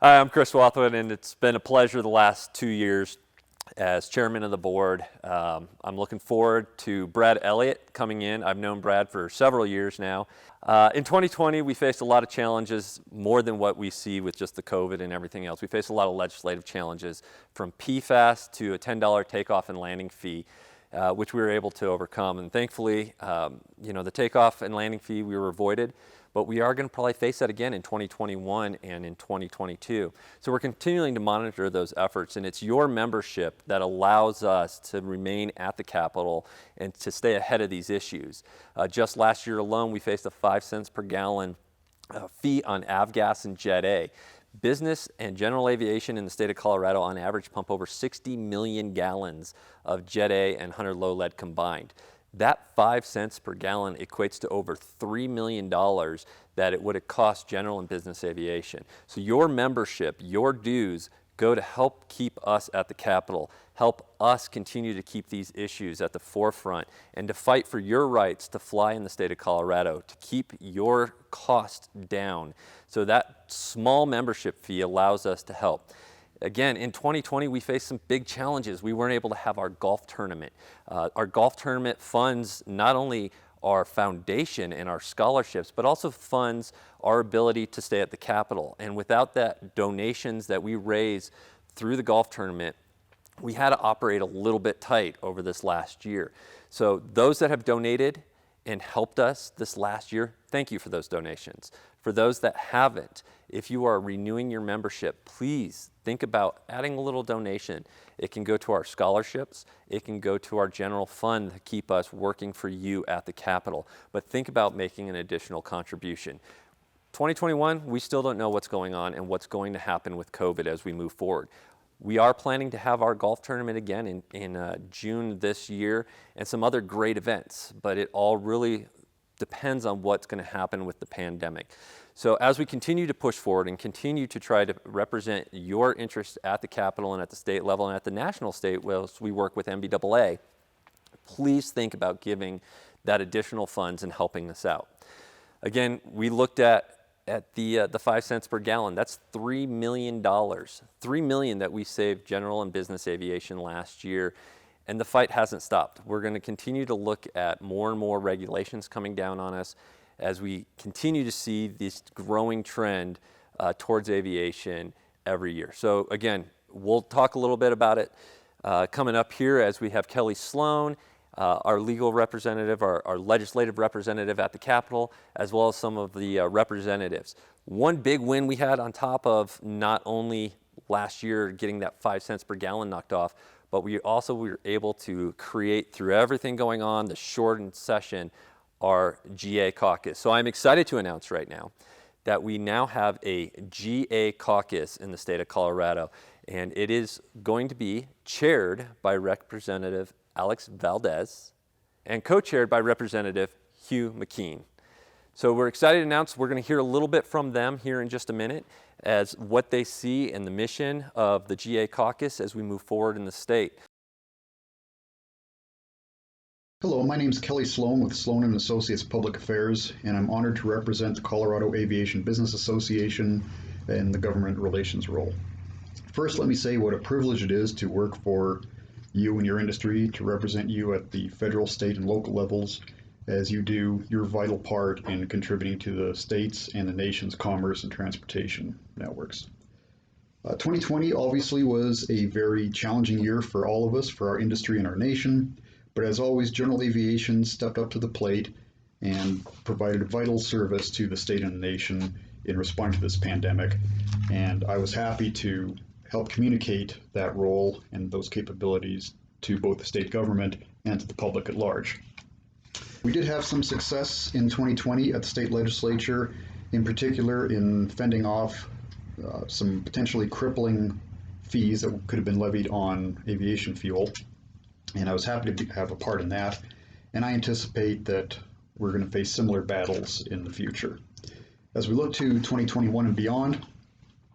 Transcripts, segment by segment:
Hi, I'm Chris Swathwood, and it's been a pleasure the last 2 years as chairman of the board. I'm looking forward to Brad Elliott coming in. I've known Brad for several years now. In 2020, we faced a lot of challenges, more than what we see with just the COVID and everything else. We faced a lot of legislative challenges, from PFAS to a $10 takeoff and landing fee, which we were able to overcome. And thankfully, the takeoff and landing fee we were avoided. But we are going to probably face that again in 2021 and in 2022. So we're continuing to monitor those efforts, and it's your membership that allows us to remain at the Capitol and to stay ahead of these issues. Just last year alone, we faced a 5 cents per gallon fee on avgas and Jet A. Business and General Aviation in the state of Colorado on average pump over 60 million gallons of Jet A and 100 low lead combined. That 5 cents per gallon equates to over $3 million that it would have cost general and business aviation. So your membership, your dues, go to help keep us at the Capitol, help us continue to keep these issues at the forefront, and to fight for your rights to fly in the state of Colorado, to keep your cost down. So that small membership fee allows us to help. Again, in 2020, we faced some big challenges. We weren't able to have our golf tournament. Our golf tournament funds not only our foundation and our scholarships, but also funds our ability to stay at the Capitol. And without that donations that we raise through the golf tournament, we had to operate a little bit tight over this last year. So those that have donated and helped us this last year, thank you for those donations. For those that haven't, if you are renewing your membership, please think about adding a little donation. It can go to our scholarships. It can go to our general fund to keep us working for you at the Capitol. But think about making an additional contribution. 2021, we still don't know what's going on and what's going to happen with COVID as we move forward. We are planning to have our golf tournament again in June this year, and some other great events, but it all really depends on what's going to happen with the pandemic. So as we continue to push forward and continue to try to represent your interests at the Capitol and at the state level and at the national state, whilst we work with NBAA, please think about giving that additional funds and helping us out. Again, we looked at the 5 cents per gallon. That's $3 million. $3 million that we saved general and business aviation last year. And the fight hasn't stopped. We're going to continue to look at more and more regulations coming down on us as we continue to see this growing trend towards aviation every year. So again, we'll talk a little bit about it coming up here as we have Kelly Sloan, our legal representative, our legislative representative at the Capitol, as well as some of the representatives. One big win we had on top of not only last year getting that 5 cents per gallon knocked off, but we were able to create, through everything going on, the shortened session, our GA caucus. So I'm excited to announce right now that we now have a GA caucus in the state of Colorado, and it is going to be chaired by Representative Alex Valdez and co-chaired by Representative Hugh McKean. So we're excited to announce we're going to hear a little bit from them here in just a minute as what they see in the mission of the GA caucus as we move forward in the state. Hello, my name is Kelly Sloan with Sloan & Associates Public Affairs, and I'm honored to represent the Colorado Aviation Business Association in the government relations role. First, let me say what a privilege it is to work for you and your industry, to represent you at the federal, state, and local levels as you do your vital part in contributing to the state's and the nation's commerce and transportation networks. 2020 obviously was a very challenging year for all of us, for our industry and our nation, but as always, general aviation stepped up to the plate and provided a vital service to the state and the nation in responding to this pandemic, and I was happy to help communicate that role and those capabilities to both the state government and to the public at large. We did have some success in 2020 at the state legislature, in particular in fending off some potentially crippling fees that could have been levied on aviation fuel, and I was happy to have a part in that, and I anticipate that we're going to face similar battles in the future. As we look to 2021 and beyond,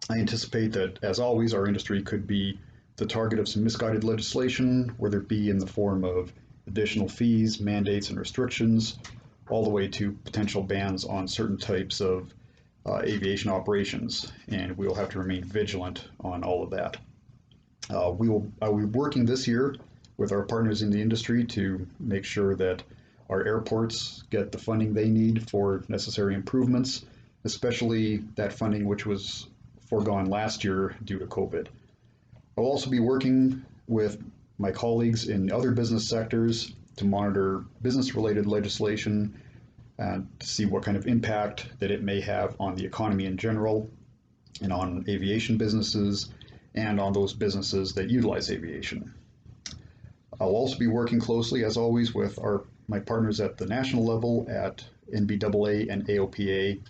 I anticipate that, as always, our industry could be the target of some misguided legislation, whether it be in the form of additional fees, mandates, and restrictions, all the way to potential bans on certain types of aviation operations, and we will have to remain vigilant on all of that. I will be working this year with our partners in the industry to make sure that our airports get the funding they need for necessary improvements, especially that funding which was foregone last year due to COVID. I'll also be working with my colleagues in other business sectors to monitor business-related legislation and to see what kind of impact that it may have on the economy in general and on aviation businesses and on those businesses that utilize aviation. I'll also be working closely, as always, with my partners at the national level at NBAA and AOPA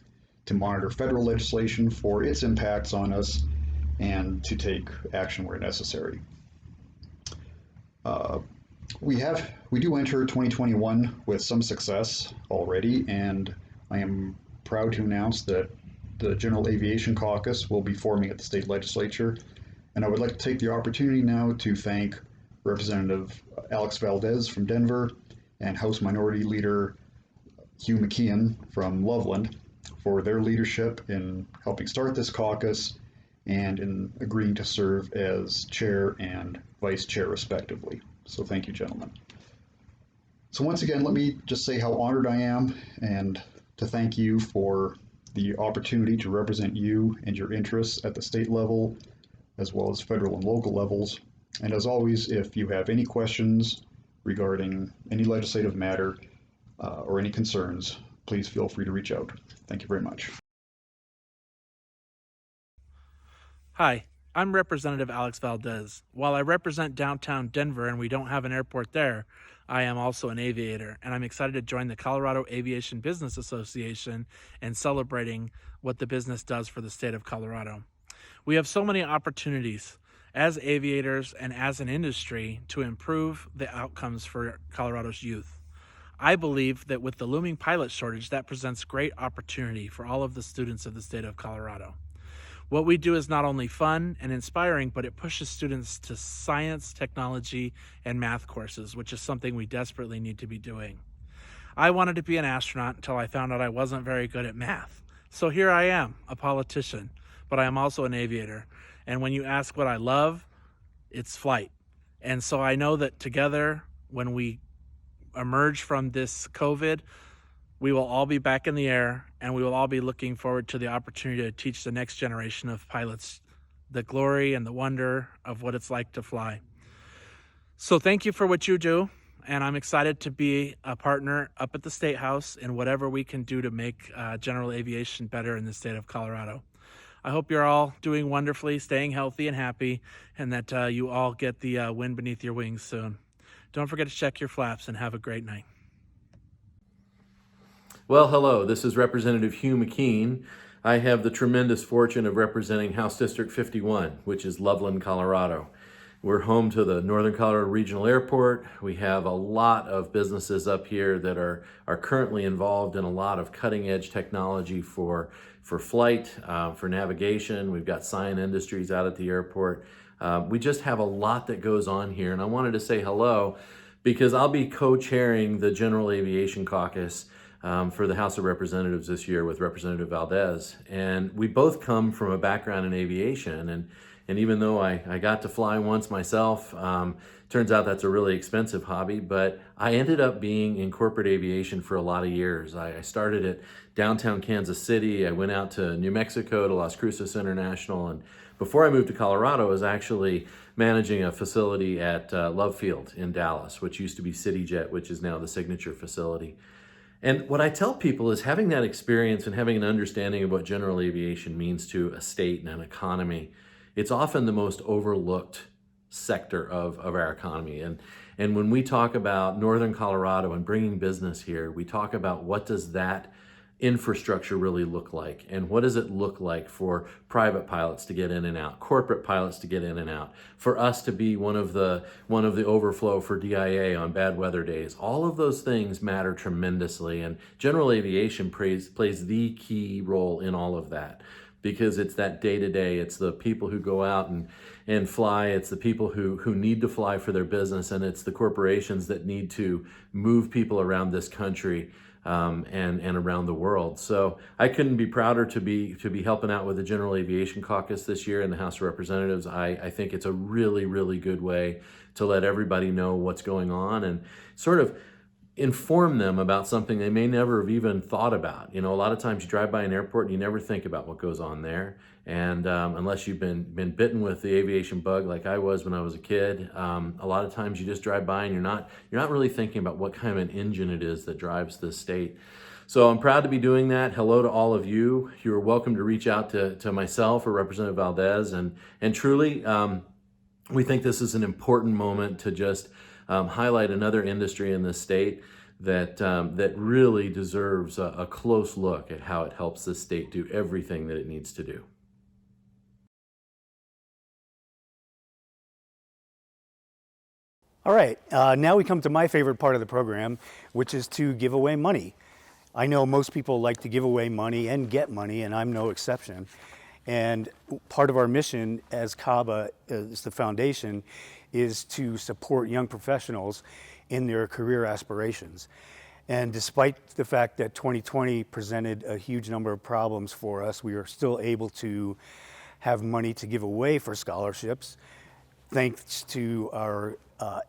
to monitor federal legislation for its impacts on us and to take action where necessary. We do enter 2021 with some success already, and I am proud to announce that the General Aviation Caucus will be forming at the state legislature. And I would like to take the opportunity now to thank Representative Alex Valdez from Denver and House Minority Leader Hugh McKeon from Loveland for their leadership in helping start this caucus and in agreeing to serve as chair and vice chair respectively. So thank you, gentlemen. So once again, let me just say how honored I am and to thank you for the opportunity to represent you and your interests at the state level as well as federal and local levels. And as always, if you have any questions regarding any legislative matter or any concerns, please feel free to reach out. Thank you very much. Hi, I'm Representative Alex Valdez. While I represent downtown Denver and we don't have an airport there, I am also an aviator, and I'm excited to join the Colorado Aviation Business Association and celebrating what the business does for the state of Colorado. We have so many opportunities as aviators and as an industry to improve the outcomes for Colorado's youth. I believe that with the looming pilot shortage, that presents great opportunity for all of the students of the state of Colorado. What we do is not only fun and inspiring, but it pushes students to science, technology, and math courses, which is something we desperately need to be doing. I wanted to be an astronaut until I found out I wasn't very good at math. So here I am, a politician, but I am also an aviator. And when you ask what I love, it's flight. And so I know that together, when we emerge from this COVID, we will all be back in the air, and we will all be looking forward to the opportunity to teach the next generation of pilots the glory and the wonder of what it's like to fly. So thank you for what you do, and I'm excited to be a partner up at the State House in whatever we can do to make general aviation better in the state of Colorado. I hope you're all doing wonderfully, staying healthy and happy, and that you all get the wind beneath your wings soon. Don't forget to check your flaps, and have a great night. Well, hello, this is Representative Hugh McKeon. I have the tremendous fortune of representing House District 51, which is Loveland, Colorado. We're home to the Northern Colorado Regional Airport. We have a lot of businesses up here that are currently involved in a lot of cutting edge technology for flight, for navigation. We've got Science Industries out at the airport. We just have a lot that goes on here, and I wanted to say hello because I'll be co-chairing the General Aviation Caucus for the House of Representatives this year with Representative Valdez. And we both come from a background in aviation, and even though I got to fly once myself, turns out that's a really expensive hobby, but I ended up being in corporate aviation for a lot of years. I started at downtown Kansas City. I went out to New Mexico to Las Cruces International, and before I moved to Colorado, I was actually managing a facility at Love Field in Dallas, which used to be CityJet, which is now the Signature facility. And what I tell people is having that experience and having an understanding of what general aviation means to a state and an economy, it's often the most overlooked sector of our economy. And when we talk about Northern Colorado and bringing business here, we talk about what does that infrastructure really look like, and what does it look like for private pilots to get in and out, corporate pilots to get in and out, for us to be one of the overflow for DIA on bad weather days. All of those things matter tremendously, and general aviation plays the key role in all of that, because it's that day-to-day. It's the people who go out and fly. It's the people who need to fly for their business, and it's the corporations that need to move people around this country and around the world. So I couldn't be prouder to be helping out with the General Aviation Caucus this year in the House of Representatives. I think it's a really, really good way to let everybody know what's going on and sort of inform them about something they may never have even thought about. You know, a lot of times you drive by an airport and you never think about what goes on there. And unless you've been bitten with the aviation bug like I was when I was a kid, a lot of times you just drive by and you're not really thinking about what kind of an engine it is that drives this state. So I'm proud to be doing that. Hello to all of you. You're welcome to reach out to myself or Representative Valdez. And truly, we think this is an important moment to just highlight another industry in this state that really deserves a close look at how it helps this state do everything that it needs to do. All right, now we come to my favorite part of the program, which is to give away money. I know most people like to give away money and get money, and I'm no exception. And part of our mission as CABA, as the foundation, is to support young professionals in their career aspirations. And despite the fact that 2020 presented a huge number of problems for us, we are still able to have money to give away for scholarships, thanks to our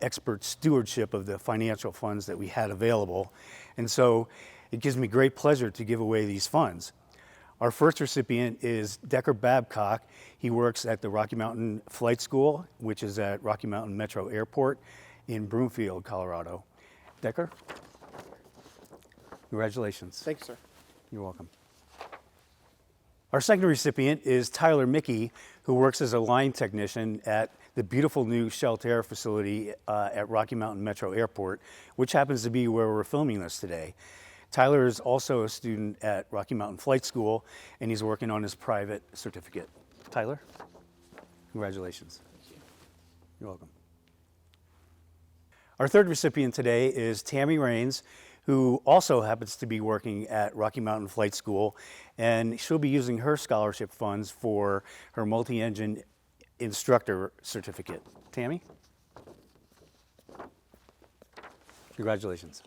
expert stewardship of the financial funds that we had available. And so it gives me great pleasure to give away these funds. Our first recipient is Decker Babcock. He works at the Rocky Mountain Flight School, which is at Rocky Mountain Metro Airport in Broomfield, Colorado. Decker, congratulations. Thank you, sir. You're welcome. Our second recipient is Tyler Mickey, who works as a line technician at the beautiful new Shelter facility at Rocky Mountain Metro Airport, which happens to be where we're filming this today. Tyler is also a student at Rocky Mountain Flight School, and he's working on his private certificate. Tyler, congratulations. Thank you. You're welcome. Our third recipient today is Tammy Rains, who also happens to be working at Rocky Mountain Flight School, and she'll be using her scholarship funds for her multi-engine instructor certificate. Tammy? Congratulations.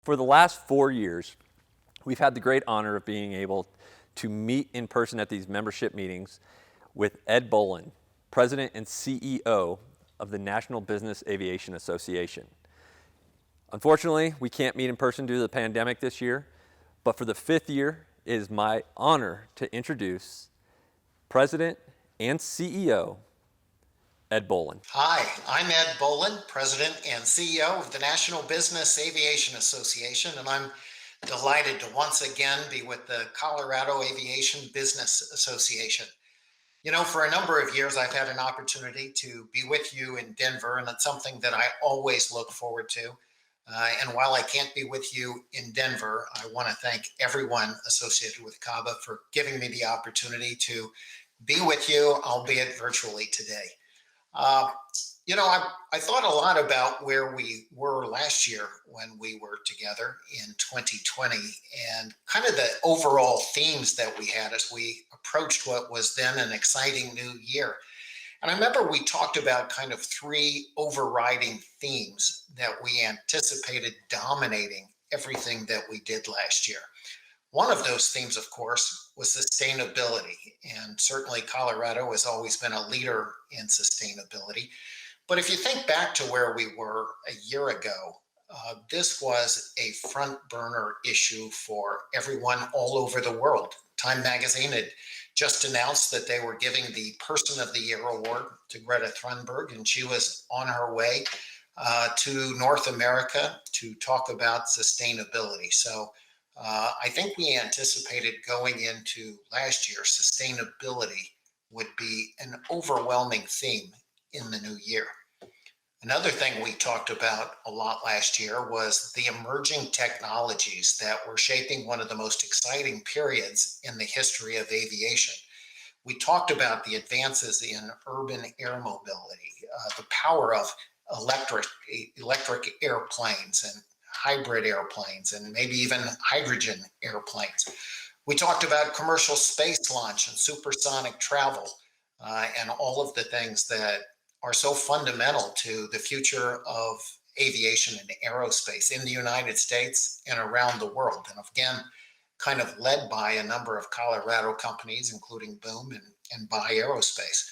For the last 4 years, we've had the great honor of being able to meet in person at these membership meetings with Ed Bolen, President and CEO of the National Business Aviation Association. Unfortunately, we can't meet in person due to the pandemic this year, but for the 5th year, it is my honor to introduce President and CEO Ed Bolen. Hi, I'm Ed Bolen, President and CEO of the National Business Aviation Association, and I'm delighted to once again be with the Colorado Aviation Business Association. You know, for a number of years, I've had an opportunity to be with you in Denver, and it's something that I always look forward to. And while I can't be with you in Denver, I want to thank everyone associated with CABA for giving me the opportunity to be with you, albeit virtually today. You know, I thought a lot about where we were last year when we were together in 2020 and kind of the overall themes that we had as we approached what was then an exciting new year. And I remember we talked about kind of 3 overriding themes that we anticipated dominating everything that we did last year. One of those themes, of course, was sustainability. And certainly Colorado has always been a leader in sustainability. But if you think back to where we were a year ago, this was a front burner issue for everyone all over the world. Time Magazine had just announced that they were giving the Person of the Year award to Greta Thunberg, and she was on her way to North America to talk about sustainability. So I think we anticipated going into last year, sustainability would be an overwhelming theme in the new year. Another thing we talked about a lot last year was the emerging technologies that were shaping one of the most exciting periods in the history of aviation. We talked about the advances in urban air mobility, the power of electric airplanes and hybrid airplanes, and maybe even hydrogen airplanes. We talked about commercial space launch and supersonic travel, and all of the things that are so fundamental to the future of aviation and aerospace in the United States and around the world. And again, kind of led by a number of Colorado companies, including Boom and Buy Aerospace.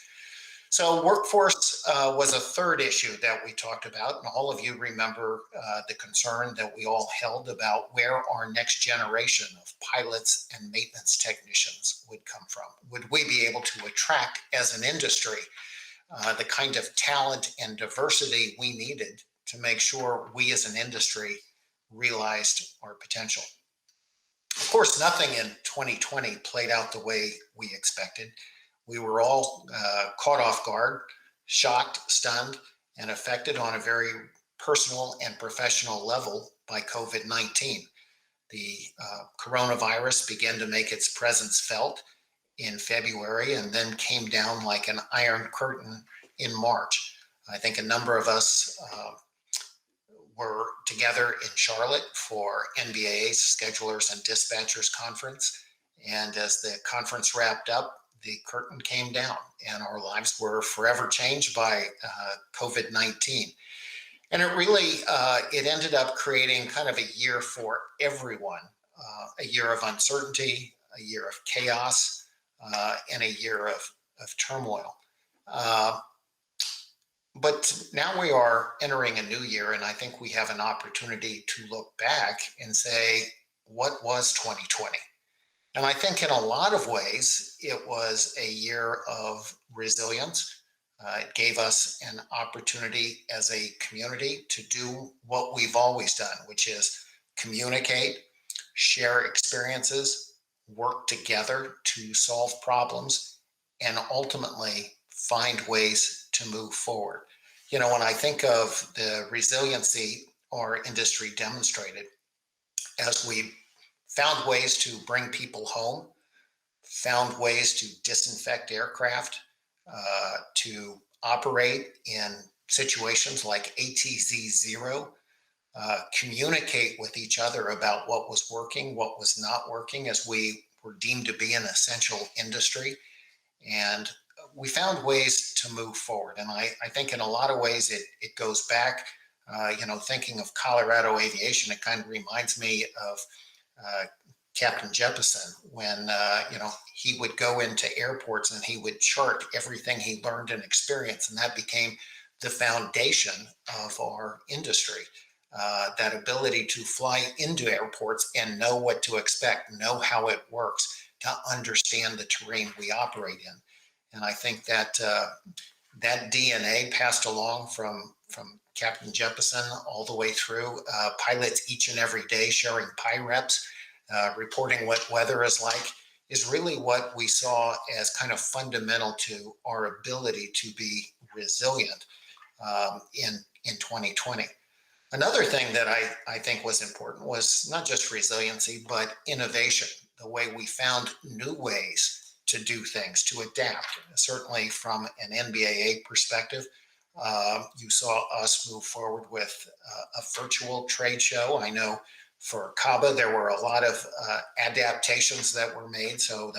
So workforce was a third issue that we talked about, and all of you remember the concern that we all held about where our next generation of pilots and maintenance technicians would come from. Would we be able to attract, as an industry, the kind of talent and diversity we needed to make sure we as an industry realized our potential? Of course, nothing in 2020 played out the way we expected. We were all caught off guard, shocked, stunned, and affected on a very personal and professional level by COVID-19. The coronavirus began to make its presence felt in February and then came down like an iron curtain in March. I think a number of us were together in Charlotte for NBAA's Schedulers and Dispatchers Conference. And as the conference wrapped up, the curtain came down and our lives were forever changed by COVID-19. And it really, it ended up creating kind of a year for everyone, a year of uncertainty, a year of chaos, and a year of turmoil. But now we are entering a new year, and I think we have an opportunity to look back and say, what was 2020? And I think in a lot of ways, it was a year of resilience. It gave us an opportunity as a community to do what we've always done, which is communicate, share experiences, work together to solve problems, and ultimately find ways to move forward. You know, when I think of the resiliency our industry demonstrated as we found ways to bring people home, found ways to disinfect aircraft, to operate in situations like ATZ 0, communicate with each other about what was working, what was not working, as we were deemed to be an essential industry. And we found ways to move forward. And I think in a lot of ways it goes back, thinking of Colorado Aviation, it kind of reminds me of Captain Jeppesen when, he would go into airports and he would chart everything he learned and experienced. And that became the foundation of our industry. That ability to fly into airports and know what to expect, know how it works, to understand the terrain we operate in. And I think that that DNA passed along from Captain Jeppesen all the way through pilots each and every day sharing PIREPs, reporting what weather is like, is really what we saw as kind of fundamental to our ability to be resilient in 2020. Another thing that I think was important was not just resiliency, but innovation, the way we found new ways to do things, to adapt. Certainly from an NBAA perspective, you saw us move forward with a virtual trade show. I know for CABA, there were a lot of adaptations that were made. So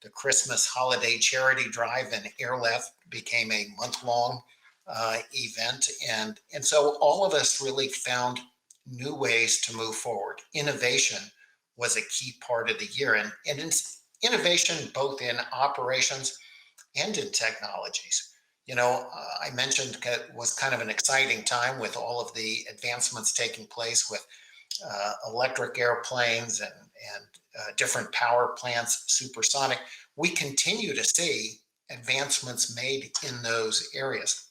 the Christmas holiday charity drive and airlift became a month-long event. And so all of us really found new ways to move forward. Innovation was a key part of the year. And it's innovation both in operations and in technologies. You know, I mentioned it was kind of an exciting time with all of the advancements taking place with electric airplanes and different power plants, supersonic. We continue to see advancements made in those areas.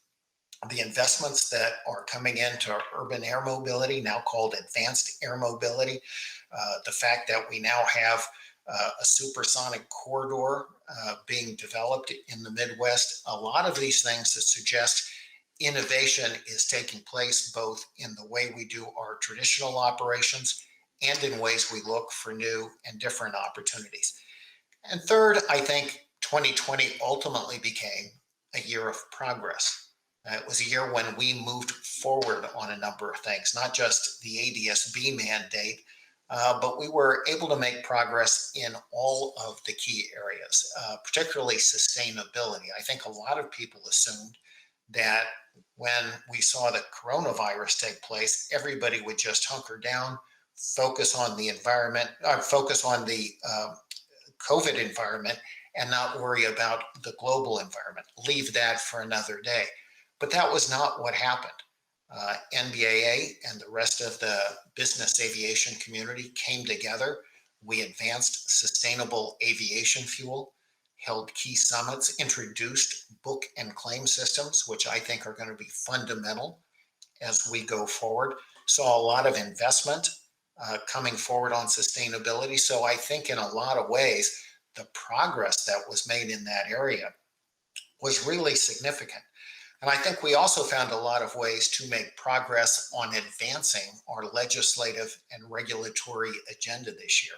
The investments that are coming into urban air mobility, now called advanced air mobility, the fact that we now have a supersonic corridor being developed in the Midwest, a lot of these things that suggest innovation is taking place both in the way we do our traditional operations and in ways we look for new and different opportunities. And third, I think 2020 ultimately became a year of progress. It was a year when we moved forward on a number of things, not just the ADS-B mandate, but we were able to make progress in all of the key areas, particularly sustainability. I think a lot of people assumed that when we saw the coronavirus take place, everybody would just hunker down, focus on the environment, focus on the COVID environment, and not worry about the global environment. Leave that for another day. But that was not what happened. NBAA and the rest of the business aviation community came together. We advanced sustainable aviation fuel, held key summits, introduced book and claim systems, which I think are going to be fundamental as we go forward. Saw a lot of investment coming forward on sustainability. So I think in a lot of ways, the progress that was made in that area was really significant. And I think we also found a lot of ways to make progress on advancing our legislative and regulatory agenda this year.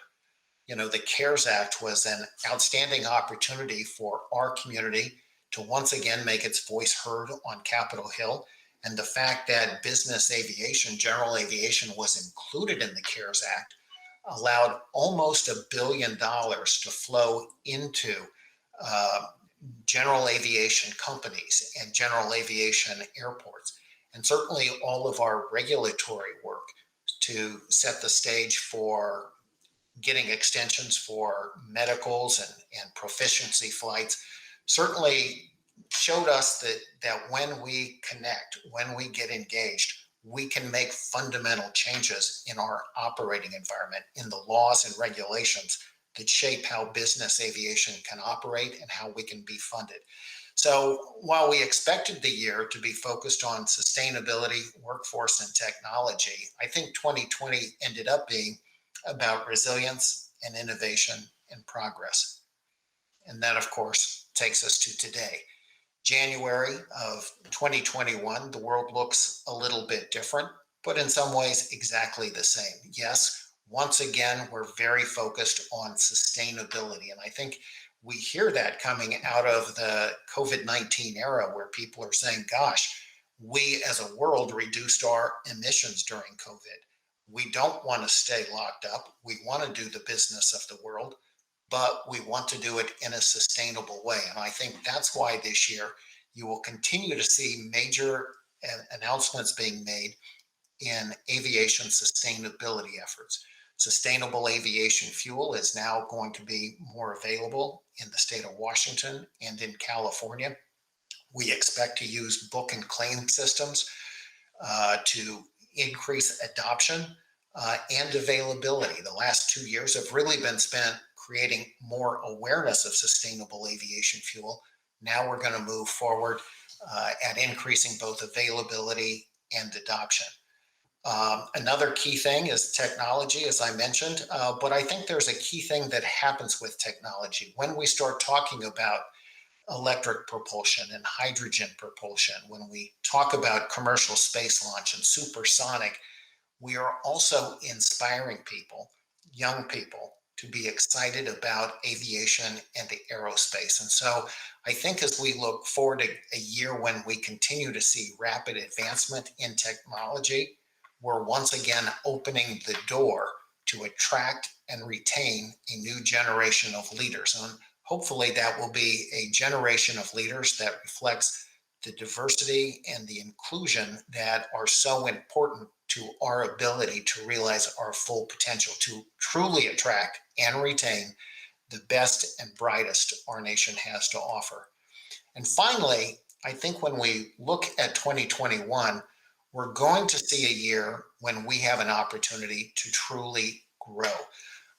You know, the CARES Act was an outstanding opportunity for our community to once again make its voice heard on Capitol Hill. And the fact that business aviation, general aviation, was included in the CARES Act allowed almost $1 billion to flow into general aviation companies and general aviation airports, and certainly all of our regulatory work to set the stage for getting extensions for medicals and proficiency flights certainly showed us that when we connect, when we get engaged, we can make fundamental changes in our operating environment, in the laws and regulations that shape how business aviation can operate and how we can be funded. So while we expected the year to be focused on sustainability, workforce, and technology, I think 2020 ended up being about resilience and innovation and progress. And that, of course, takes us to today. January of 2021, the world looks a little bit different, but in some ways exactly the same. Yes, once again, we're very focused on sustainability. And I think we hear that coming out of the COVID-19 era where people are saying, gosh, we as a world reduced our emissions during COVID. We don't want to stay locked up. We want to do the business of the world, but we want to do it in a sustainable way. And I think that's why this year you will continue to see major announcements being made in aviation sustainability efforts. Sustainable aviation fuel is now going to be more available in the state of Washington and in California. We expect to use book and claim systems to increase adoption and availability. The last 2 years have really been spent creating more awareness of sustainable aviation fuel. Now we're going to move forward at increasing both availability and adoption. Another key thing is technology, as I mentioned, but I think there's a key thing that happens with technology. When we start talking about electric propulsion and hydrogen propulsion, when we talk about commercial space launch and supersonic, we are also inspiring people, young people, to be excited about aviation and the aerospace. And so I think as we look forward to a year when we continue to see rapid advancement in technology, we're once again opening the door to attract and retain a new generation of leaders. And hopefully that will be a generation of leaders that reflects the diversity and the inclusion that are so important to our ability to realize our full potential, to truly attract and retain the best and brightest our nation has to offer. And finally, I think when we look at 2021, we're going to see a year when we have an opportunity to truly grow.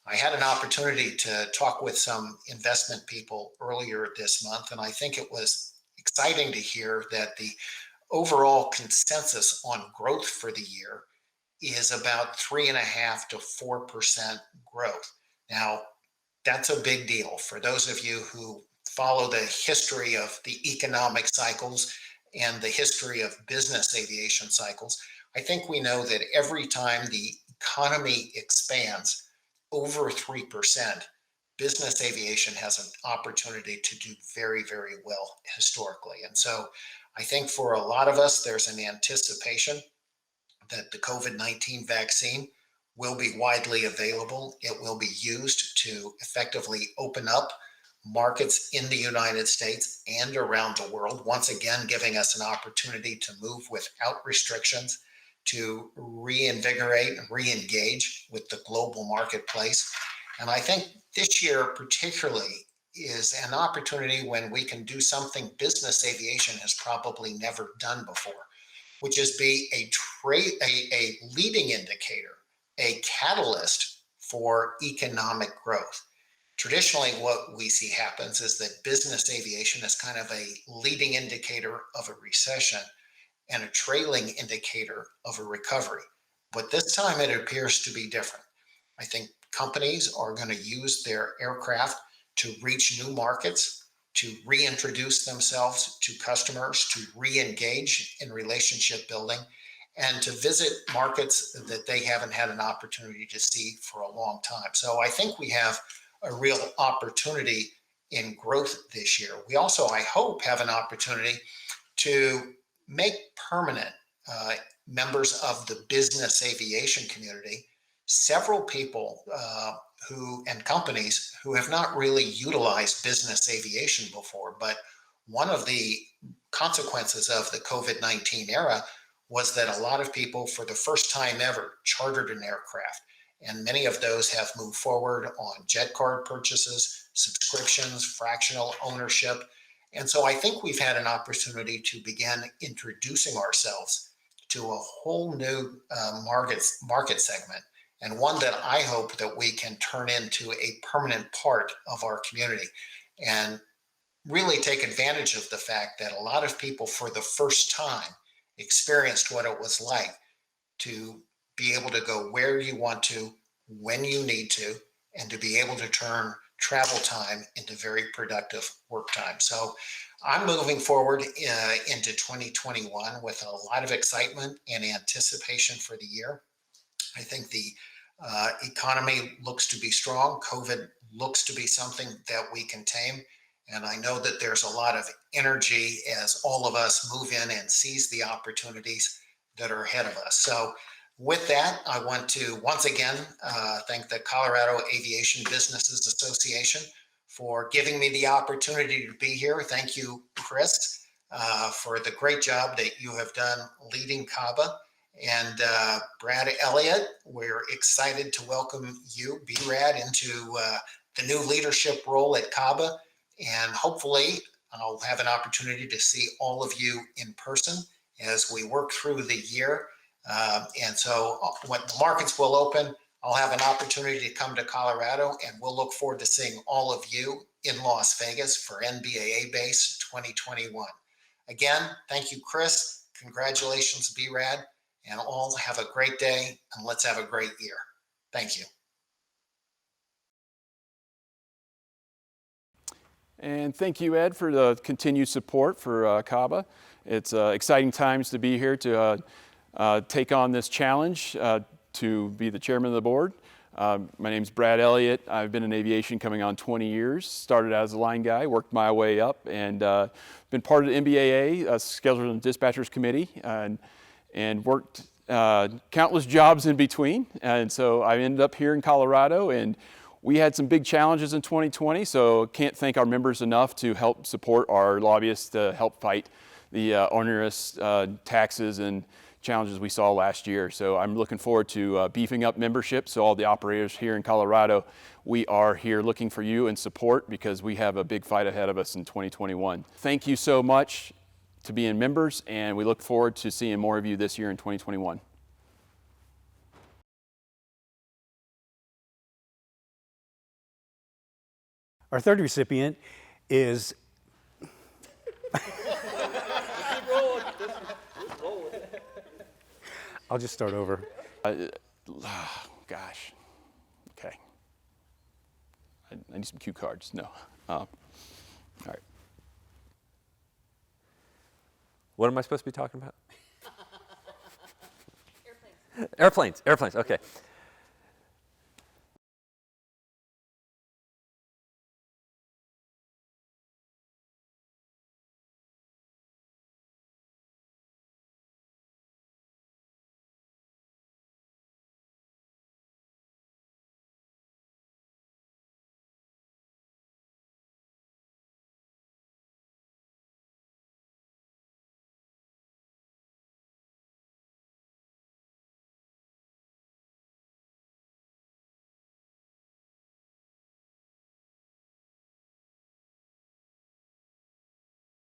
I had an opportunity to talk with some investment people earlier this month, and I think it was exciting to hear that the overall consensus on growth for the year is about 3.5% to 4% growth. Now, that's a big deal. For those of you who follow the history of the economic cycles and the history of business aviation cycles, I think we know that every time the economy expands over 3%, business aviation has an opportunity to do very, very well historically. And so I think for a lot of us, there's an anticipation that the COVID-19 vaccine will be widely available. It will be used to effectively open up markets in the United States and around the world, once again giving us an opportunity to move without restrictions, to reinvigorate and re-engage with the global marketplace. And I think this year particularly is an opportunity when we can do something business aviation has probably never done before, which is be a leading indicator, a catalyst for economic growth. Traditionally, what we see happens is that business aviation is kind of a leading indicator of a recession and a trailing indicator of a recovery. But this time it appears to be different. I think companies are going to use their aircraft to reach new markets, to reintroduce themselves to customers, to re-engage in relationship building, and to visit markets that they haven't had an opportunity to see for a long time. So I think we have a real opportunity in growth this year. We also, I hope, have an opportunity to make permanent members of the business aviation community several people and companies who have not really utilized business aviation before. But one of the consequences of the COVID-19 era was that a lot of people, for the first time ever, chartered an aircraft. And many of those have moved forward on jet card purchases, subscriptions, fractional ownership. And so I think we've had an opportunity to begin introducing ourselves to a whole new market segment, and one that I hope that we can turn into a permanent part of our community and really take advantage of the fact that a lot of people for the first time experienced what it was like to be able to go where you want to, when you need to, and to be able to turn travel time into very productive work time. So I'm moving forward into 2021 with a lot of excitement and anticipation for the year. I think the economy looks to be strong. COVID looks to be something that we can tame. And I know that there's a lot of energy as all of us move in and seize the opportunities that are ahead of us. So with that, I want to once again thank the Colorado Aviation Business Association for giving me the opportunity to be here. Thank you, Chris, for the great job that you have done leading CABA. And Brad Elliott, we're excited to welcome you, BRAD, into the new leadership role at CABA. And hopefully I'll have an opportunity to see all of you in person as we work through the year. And so when the markets will open, I'll have an opportunity to come to Colorado, and we'll look forward to seeing all of you in Las Vegas for NBAA Base 2021. Again, thank you, Chris. Congratulations, BRAD, and all have a great day, and let's have a great year. Thank you. And thank you, Ed, for the continued support for CABA. It's exciting times to be here to take on this challenge to be the chairman of the board. My name's Brad Elliott. I've been in aviation coming on 20 years. Started as a line guy, worked my way up, and been part of the NBAA, Schedulers and Dispatchers Committee, and worked countless jobs in between. And so I ended up here in Colorado, and we had some big challenges in 2020, so can't thank our members enough to help support our lobbyists to help fight the onerous taxes and challenges we saw last year. So I'm looking forward to beefing up membership. So all the operators here in Colorado, we are here looking for you and support because we have a big fight ahead of us in 2021. Thank you so much to being members, and we look forward to seeing more of you this year in 2021. Our third recipient is I'll just start over. Gosh. Okay. I need some cue cards. No. All right. What am I supposed to be talking about? Airplanes. Airplanes. Okay.